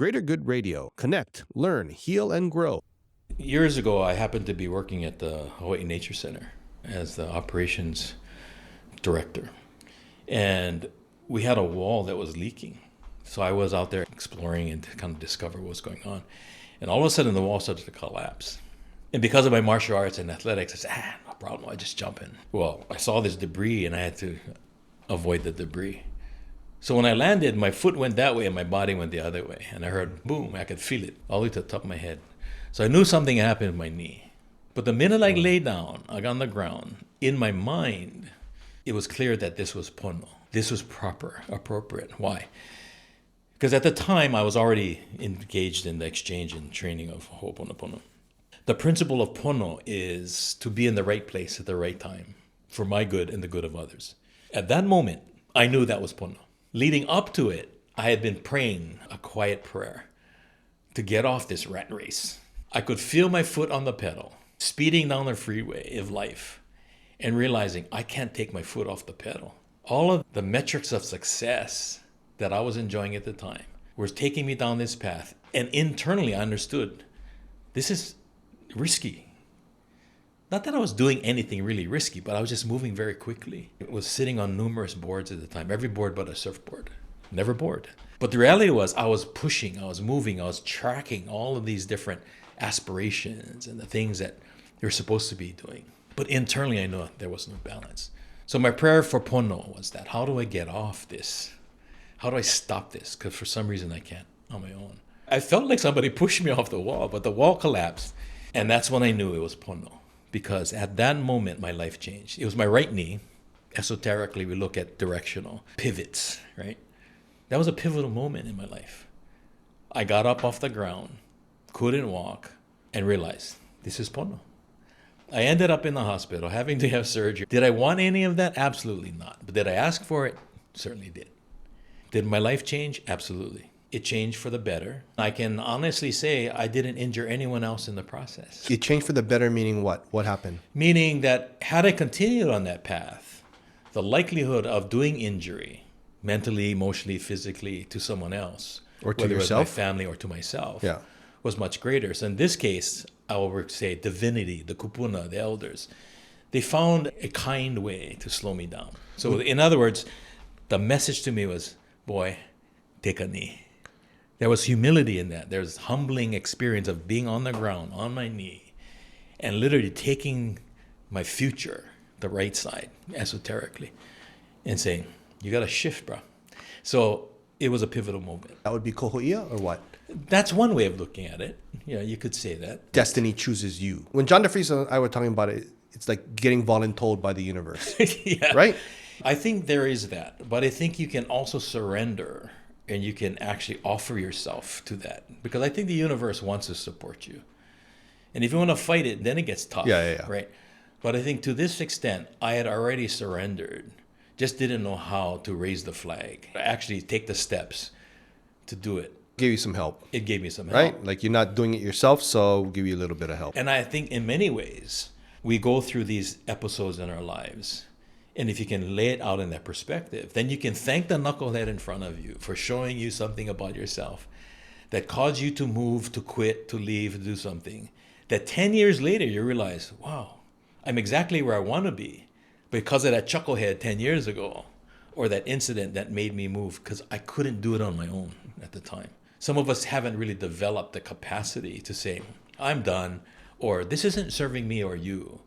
Greater Good Radio. Connect, learn, heal, and grow. Years ago, I happened to be working at the Hawaii Nature Center as the operations director. And we had a wall that was leaking. So I was out there exploring and to kind of discover what was going on. And all of a sudden, the wall started to collapse. And because of my martial arts and athletics, I said, no problem, I just jump in. Well, I saw this debris and I had to avoid the debris. So when I landed, my foot went that way and my body went the other way. And I heard boom, I could feel it all the way to the top of my head. So I knew something happened with my knee. But the minute I lay down, I got on the ground, in my mind, it was clear that this was Pono. This was appropriate. Why? Because at the time, I was already engaged in the exchange and training of Hooponopono. The principle of Pono is to be in the right place at the right time for my good and the good of others. At that moment, I knew that was Pono. Leading up to it, I had been praying a quiet prayer to get off this rat race. I could feel my foot on the pedal, speeding down the freeway of life and realizing I can't take my foot off the pedal. All of the metrics of success that I was enjoying at the time was taking me down this path. And internally, I understood this is risky. Not that I was doing anything really risky, but I was just moving very quickly. It was sitting on numerous boards at the time, every board but a surfboard. Never bored. But the reality was I was pushing, I was moving, I was tracking all of these different aspirations and the things that you're supposed to be doing. But internally, I knew there was no balance. So my prayer for Pono was that, how do I get off this? How do I stop this? Because for some reason, I can't on my own. I felt like somebody pushed me off the wall, but the wall collapsed. And that's when I knew it was Pono. Because at that moment, my life changed. It was my right knee. Esoterically, we look at directional pivots, right? That was a pivotal moment in my life. I got up off the ground, couldn't walk, and realized this is Pono. I ended up in the hospital having to have surgery. Did I want any of that? Absolutely not. But did I ask for it? Certainly did. Did my life change? Absolutely. It changed for the better. I can honestly say I didn't injure anyone else in the process. It changed for the better, meaning what? What happened? Meaning that had I continued on that path, the likelihood of doing injury, mentally, emotionally, physically, to someone else, or to whether yourself, it was my family or to myself, was much greater. So in this case, I will say divinity, the kupuna, the elders, they found a kind way to slow me down. So in other words, the message to me was, boy, take a knee. There was humility in that. There's humbling experience of being on the ground, on my knee, and literally taking my future, the right side, esoterically, and saying, you got to shift, bro. So it was a pivotal moment. That would be koho'ia or what? That's one way of looking at it. Yeah, you could say that. Destiny chooses you. When John DeFries and I were talking about it, it's like getting voluntold by the universe. Yeah. Right? I think there is that. But I think you can also surrender and you can actually offer yourself to that. Because I think the universe wants to support you. And if you want to fight it, then it gets tough. Yeah. Right? But I think to this extent, I had already surrendered. Just didn't know how to raise the flag. Actually take the steps to do it. Gave you some help. It gave me some help. Right? Like you're not doing it yourself, so we'll give you a little bit of help. And I think in many ways, we go through these episodes in our lives. And if you can lay it out in that perspective, then you can thank the knucklehead in front of you for showing you something about yourself that caused you to move, to quit, to leave, to do something. That 10 years later, you realize, wow, I'm exactly where I want to be because of that chucklehead 10 years ago or that incident that made me move because I couldn't do it on my own at the time. Some of us haven't really developed the capacity to say, I'm done, or this isn't serving me or you.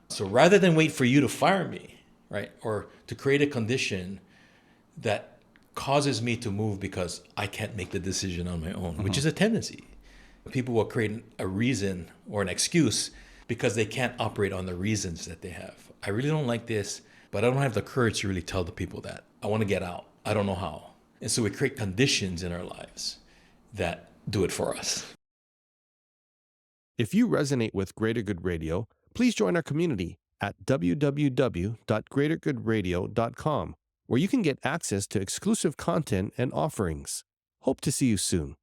So rather than wait for you to fire me, right, or to create a condition that causes me to move because I can't make the decision on my own, which is a tendency. People will create a reason or an excuse because they can't operate on the reasons that they have. I really don't like this, but I don't have the courage to really tell the people that. I want to get out. I don't know how. And so we create conditions in our lives that do it for us. If you resonate with Greater Good Radio, please join our community at www.greatergoodradio.com, where you can get access to exclusive content and offerings. Hope to see you soon.